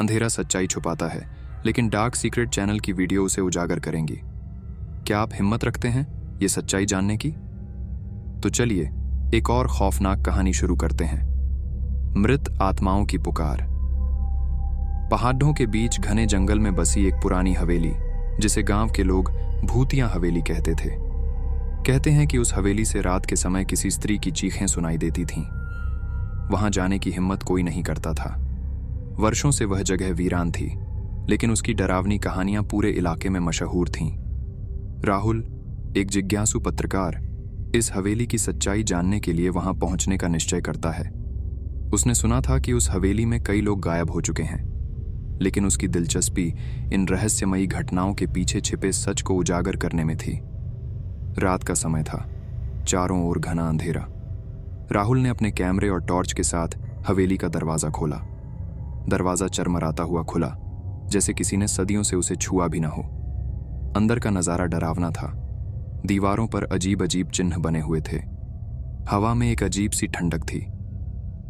अंधेरा सच्चाई छुपाता है, लेकिन डार्क सीक्रेट चैनल की वीडियो उसे उजागर करेंगी। क्या आप हिम्मत रखते हैं ये सच्चाई जानने की? तो चलिए एक और खौफनाक कहानी शुरू करते हैं। मृत आत्माओं की पुकार। पहाड़ों के बीच घने जंगल में बसी एक पुरानी हवेली, जिसे गांव के लोग भूतिया हवेली कहते थे। कहते हैं कि उस हवेली से रात के समय किसी स्त्री की चीखें सुनाई देती थीं। वहां जाने की हिम्मत कोई नहीं करता था। वर्षों से वह जगह वीरान थी, लेकिन उसकी डरावनी कहानियां पूरे इलाके में मशहूर थीं। राहुल, एक जिज्ञासु पत्रकार, इस हवेली की सच्चाई जानने के लिए वहां पहुंचने का निश्चय करता है। उसने सुना था कि उस हवेली में कई लोग गायब हो चुके हैं, लेकिन उसकी दिलचस्पी इन रहस्यमयी घटनाओं के पीछे छिपे सच को उजागर करने में थी। रात का समय था, चारों ओर घना अंधेरा। राहुल ने अपने कैमरे और टॉर्च के साथ हवेली का दरवाजा खोला। दरवाजा चरमराता हुआ खुला, जैसे किसी ने सदियों से उसे छुआ भी ना हो। अंदर का नजारा डरावना था। दीवारों पर अजीब अजीब चिन्ह बने हुए थे। हवा में एक अजीब सी ठंडक थी।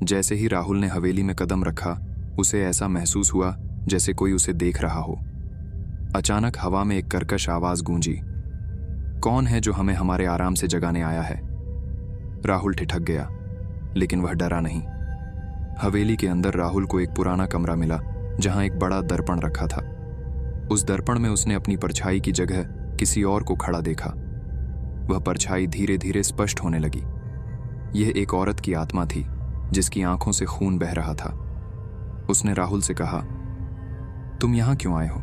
जैसे ही राहुल ने हवेली में कदम रखा, उसे ऐसा महसूस हुआ जैसे कोई उसे देख रहा हो। अचानक हवा में एक कर्कश आवाज गूंजी। कौन है जो हमें हमारे आराम से जगाने आया है? राहुल ठिठक गया, लेकिन वह डरा नहीं। हवेली के अंदर राहुल को एक पुराना कमरा मिला, जहां एक बड़ा दर्पण रखा था। उस दर्पण में उसने अपनी परछाई की जगह किसी और को खड़ा देखा। वह परछाई धीरे धीरे स्पष्ट होने लगी। यह एक औरत की आत्मा थी, जिसकी आंखों से खून बह रहा था। उसने राहुल से कहा, तुम यहां क्यों आए हो?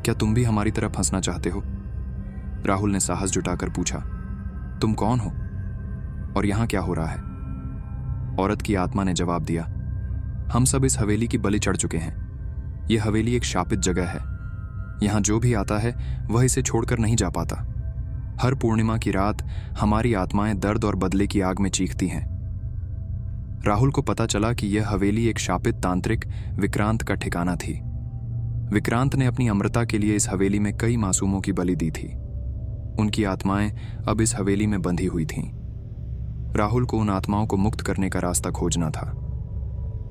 क्या तुम भी हमारी तरह फंसना चाहते हो? राहुल ने साहस जुटाकर पूछा, तुम कौन हो और यहां क्या हो रहा है? औरत की आत्मा ने जवाब दिया, हम सब इस हवेली की बलि चढ़ चुके हैं। यह हवेली एक शापित जगह है। यहां जो भी आता है वह इसे छोड़कर नहीं जा पाता। हर पूर्णिमा की रात हमारी आत्माएं दर्द और बदले की आग में चीखती हैं। राहुल को पता चला कि यह हवेली एक शापित तांत्रिक विक्रांत का ठिकाना थी। विक्रांत ने अपनी अमरता के लिए इस हवेली में कई मासूमों की बलि दी थी। उनकी आत्माएं अब इस हवेली में बंधी हुई थीं। राहुल को उन आत्माओं को मुक्त करने का रास्ता खोजना था।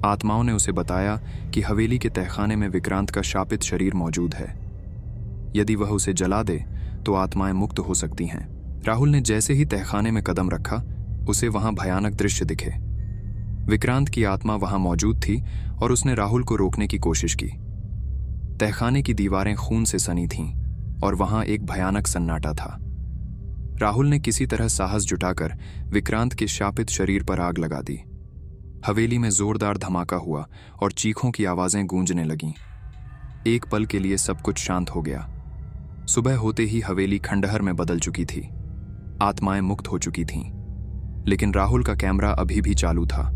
आत्माओं ने उसे बताया कि हवेली के तहखाने में विक्रांत का शापित शरीर मौजूद है। यदि वह उसे जला दे तो आत्माएं मुक्त हो सकती हैं। राहुल ने जैसे ही तहखाने में कदम रखा, उसे वहां भयानक दृश्य दिखे। विक्रांत की आत्मा वहां मौजूद थी और उसने राहुल को रोकने की कोशिश की। तहखाने की दीवारें खून से सनी थीं और वहां एक भयानक सन्नाटा था। राहुल ने किसी तरह साहस जुटाकर विक्रांत के शापित शरीर पर आग लगा दी। हवेली में जोरदार धमाका हुआ और चीखों की आवाजें गूंजने लगीं। एक पल के लिए सब कुछ शांत हो गया। सुबह होते ही हवेली खंडहर में बदल चुकी थी। आत्माएं मुक्त हो चुकी थीं, लेकिन राहुल का कैमरा अभी भी चालू था।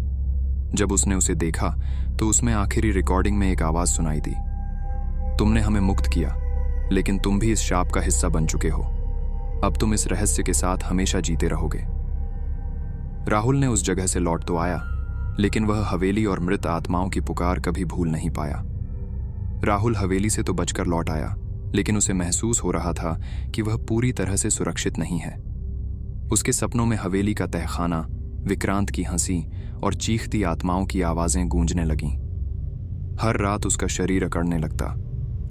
जब उसने उसे देखा तो उसमें आखिरी रिकॉर्डिंग में एक आवाज सुनाई दी, तुमने हमें मुक्त किया, लेकिन तुम भी इस शाप का हिस्सा बन चुके हो। अब तुम इस रहस्य के साथ हमेशा जीते रहोगे। राहुल ने उस जगह से लौट तो आया, लेकिन वह हवेली और मृत आत्माओं की पुकार कभी भूल नहीं पाया। राहुल हवेली से तो बचकर लौट आया, लेकिन उसे महसूस हो रहा था कि वह पूरी तरह से सुरक्षित नहीं है। उसके सपनों में हवेली का तहखाना, विक्रांत की हंसी और चीखती आत्माओं की आवाजें गूंजने लगीं। हर रात उसका शरीर अकड़ने लगता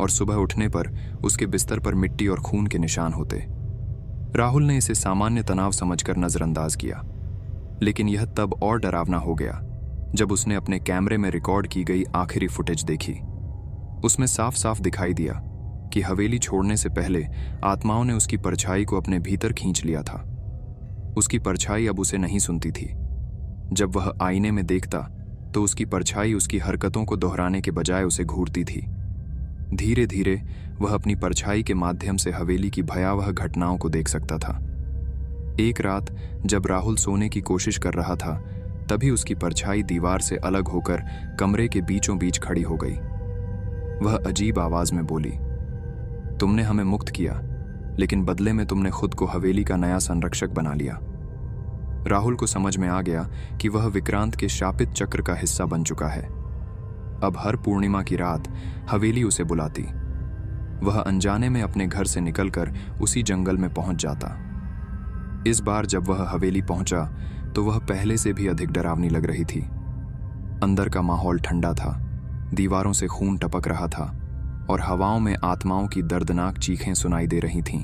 और सुबह उठने पर उसके बिस्तर पर मिट्टी और खून के निशान होते। राहुल ने इसे सामान्य तनाव समझकर नजरअंदाज किया, लेकिन यह तब और डरावना हो गया जब उसने अपने कैमरे में रिकॉर्ड की गई आखिरी फुटेज देखी। उसमें साफ साफ दिखाई दिया कि हवेली छोड़ने से पहले आत्माओं ने उसकी परछाई को अपने भीतर खींच लिया था। उसकी परछाई अब उसे नहीं सुनती थी। जब वह आईने में देखता तो उसकी परछाई उसकी हरकतों को दोहराने के बजाय उसे घूरती थी। धीरे धीरे वह अपनी परछाई के माध्यम से हवेली की भयावह घटनाओं को देख सकता था। एक रात जब राहुल सोने की कोशिश कर रहा था, तभी उसकी परछाई दीवार से अलग होकर कमरे के बीचों बीच खड़ी हो गई। वह अजीब आवाज में बोली, तुमने हमें मुक्त किया, लेकिन बदले में तुमने खुद को हवेली का नया संरक्षक बना लिया। राहुल को समझ में आ गया कि वह विक्रांत के शापित चक्र का हिस्सा बन चुका है। अब हर पूर्णिमा की रात हवेली उसे बुलाती। वह अनजाने में अपने घर से निकलकर उसी जंगल में पहुंच जाता। इस बार जब वह हवेली पहुंचा तो वह पहले से भी अधिक डरावनी लग रही थी। अंदर का माहौल ठंडा था, दीवारों से खून टपक रहा था और हवाओं में आत्माओं की दर्दनाक चीखें सुनाई दे रही थीं।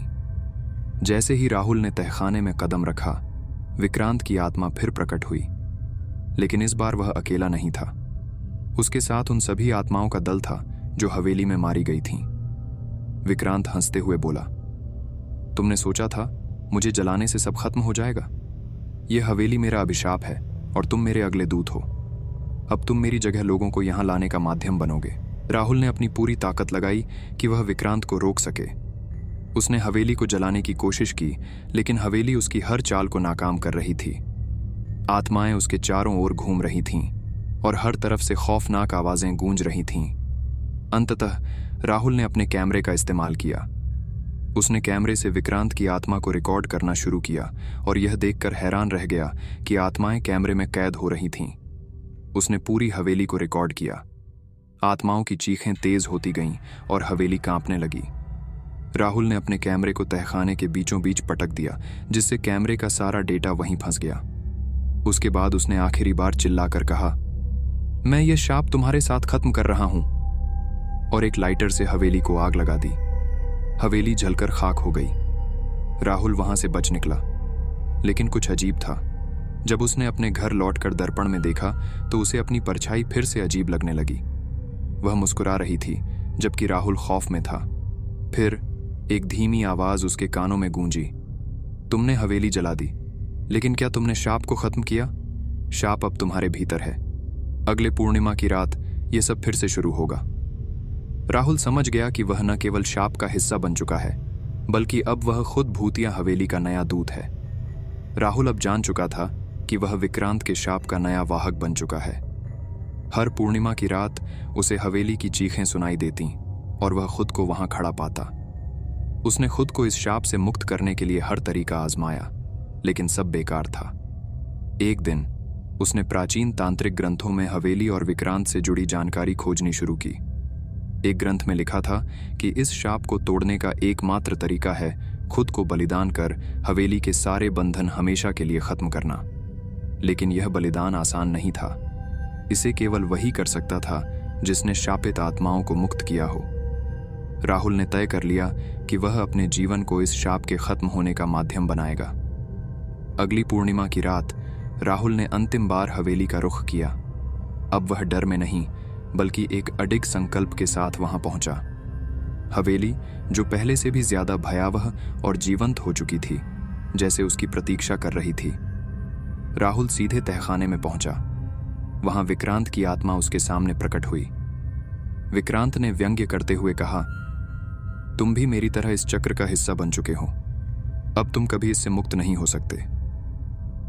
जैसे ही राहुल ने तहखाने में कदम रखा, विक्रांत की आत्मा फिर प्रकट हुई, लेकिन इस बार वह अकेला नहीं था। उसके साथ उन सभी आत्माओं का दल था जो हवेली में मारी गई थीं। विक्रांत हंसते हुए बोला, तुमने सोचा था मुझे जलाने से सब खत्म हो जाएगा? यह हवेली मेरा अभिशाप है और तुम मेरे अगले दूत हो। अब तुम मेरी जगह लोगों को यहां लाने का माध्यम बनोगे। राहुल ने अपनी पूरी ताकत लगाई कि वह विक्रांत को रोक सके। उसने हवेली को जलाने की कोशिश की, लेकिन हवेली उसकी हर चाल को नाकाम कर रही थी। आत्माएं उसके चारों ओर घूम रही थीं और हर तरफ से खौफनाक आवाजें गूंज रही थीं। अंततः राहुल ने अपने कैमरे का इस्तेमाल किया। उसने कैमरे से विक्रांत की आत्मा को रिकॉर्ड करना शुरू किया और यह देखकर हैरान रह गया कि आत्माएं कैमरे में कैद हो रही थीं। उसने पूरी हवेली को रिकॉर्ड किया। आत्माओं की चीखें तेज होती गईं और हवेली कांपने लगी। राहुल ने अपने कैमरे को तहखाने के बीचों बीच पटक दिया, जिससे कैमरे का सारा डेटा वहीं फंस गया। उसके बाद उसने आखिरी बार चिल्लाकर कहा, मैं ये शाप तुम्हारे साथ खत्म कर रहा हूं, और एक लाइटर से हवेली को आग लगा दी। हवेली जलकर खाक हो गई। राहुल वहां से बच निकला, लेकिन कुछ अजीब था। जब उसने अपने घर लौटकर दर्पण में देखा तो उसे अपनी परछाई फिर से अजीब लगने लगी। वह मुस्कुरा रही थी, जबकि राहुल खौफ में था। फिर एक धीमी आवाज उसके कानों में गूंजी, तुमने हवेली जला दी, लेकिन क्या तुमने शाप को खत्म किया? शाप अब तुम्हारे भीतर है। अगले पूर्णिमा की रात यह सब फिर से शुरू होगा। राहुल समझ गया कि वह न केवल शाप का हिस्सा बन चुका है, बल्कि अब वह खुद भूतिया हवेली का नया दूत है। राहुल अब जान चुका था कि वह विक्रांत के शाप का नया वाहक बन चुका है। हर पूर्णिमा की रात उसे हवेली की चीखें सुनाई देती और वह खुद को वहां खड़ा पाता। उसने खुद को इस शाप से मुक्त करने के लिए हर तरीका आजमाया, लेकिन सब बेकार था। एक दिन उसने प्राचीन तांत्रिक ग्रंथों में हवेली और विक्रांत से जुड़ी जानकारी खोजनी शुरू की। एक ग्रंथ में लिखा था कि इस शाप को तोड़ने का एकमात्र तरीका है खुद को बलिदान कर हवेली के सारे बंधन हमेशा के लिए खत्म करना। लेकिन यह बलिदान आसान नहीं था। इसे केवल वही कर सकता था जिसने शापित आत्माओं को मुक्त किया हो। राहुल ने तय कर लिया कि वह अपने जीवन को इस शाप के खत्म होने का माध्यम बनाएगा। अगली पूर्णिमा की रात राहुल ने अंतिम बार हवेली का रुख किया। अब वह डर में नहीं, बल्कि एक अडिग संकल्प के साथ वहां पहुंचा। हवेली, जो पहले से भी ज्यादा भयावह और जीवंत हो चुकी थी, जैसे उसकी प्रतीक्षा कर रही थी। राहुल सीधे तहखाने में पहुंचा। वहां विक्रांत की आत्मा उसके सामने प्रकट हुई। विक्रांत ने व्यंग्य करते हुए कहा, तुम भी मेरी तरह इस चक्र का हिस्सा बन चुके हो। अब तुम कभी इससे मुक्त नहीं हो सकते।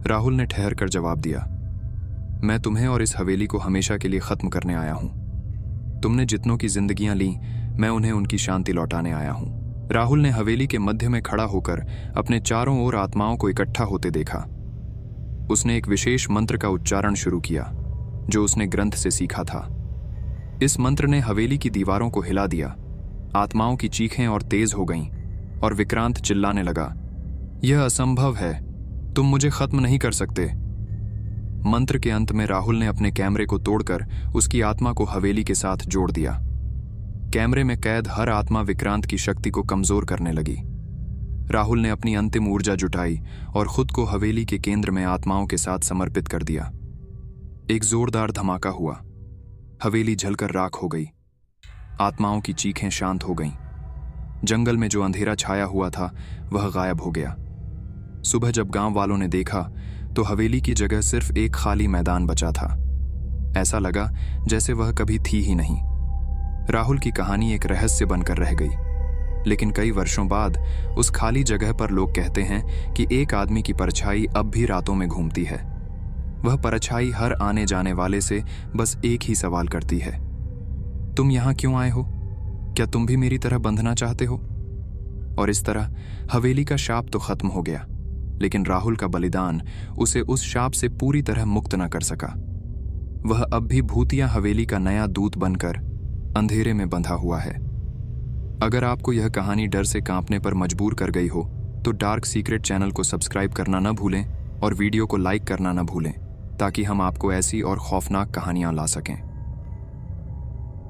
राहुल ने ठहर कर जवाब दिया, मैं तुम्हें और इस हवेली को हमेशा के लिए खत्म करने आया हूं। तुमने जितनों की जिंदगियां ली, मैं उन्हें उनकी शांति लौटाने आया हूं। राहुल ने हवेली के मध्य में खड़ा होकर अपने चारों ओर आत्माओं को इकट्ठा होते देखा। उसने एक विशेष मंत्र का उच्चारण शुरू किया, जो उसने ग्रंथ से सीखा था। इस मंत्र ने हवेली की दीवारों को हिला दिया। आत्माओं की चीखें और तेज हो गईं और विक्रांत चिल्लाने लगा, यह असंभव है, तुम मुझे खत्म नहीं कर सकते। मंत्र के अंत में राहुल ने अपने कैमरे को तोड़कर उसकी आत्मा को हवेली के साथ जोड़ दिया। कैमरे में कैद हर आत्मा विक्रांत की शक्ति को कमजोर करने लगी। राहुल ने अपनी अंतिम ऊर्जा जुटाई और खुद को हवेली के केंद्र में आत्माओं के साथ समर्पित कर दिया। एक जोरदार धमाका हुआ। हवेली जलकर राख हो गई। आत्माओं की चीखें शांत हो गईं। जंगल में जो अंधेरा छाया हुआ था वह गायब हो गया। सुबह जब गांव वालों ने देखा तो हवेली की जगह सिर्फ एक खाली मैदान बचा था। ऐसा लगा जैसे वह कभी थी ही नहीं। राहुल की कहानी एक रहस्य बनकर रह गई, लेकिन कई वर्षों बाद उस खाली जगह पर लोग कहते हैं कि एक आदमी की परछाई अब भी रातों में घूमती है। वह परछाई हर आने जाने वाले से बस एक ही सवाल करती है, तुम यहां क्यों आए हो? क्या तुम भी मेरी तरह बंधना चाहते हो? और इस तरह हवेली का शाप तो खत्म हो गया, लेकिन राहुल का बलिदान उसे उस शाप से पूरी तरह मुक्त न कर सका। वह अब भी भूतिया हवेली का नया दूत बनकर अंधेरे में बंधा हुआ है। अगर आपको यह कहानी डर से कांपने पर मजबूर कर गई हो तो डार्क सीक्रेट चैनल को सब्सक्राइब करना न भूलें और वीडियो को लाइक करना न भूलें, ताकि हम आपको ऐसी और खौफनाक कहानियां ला सकें।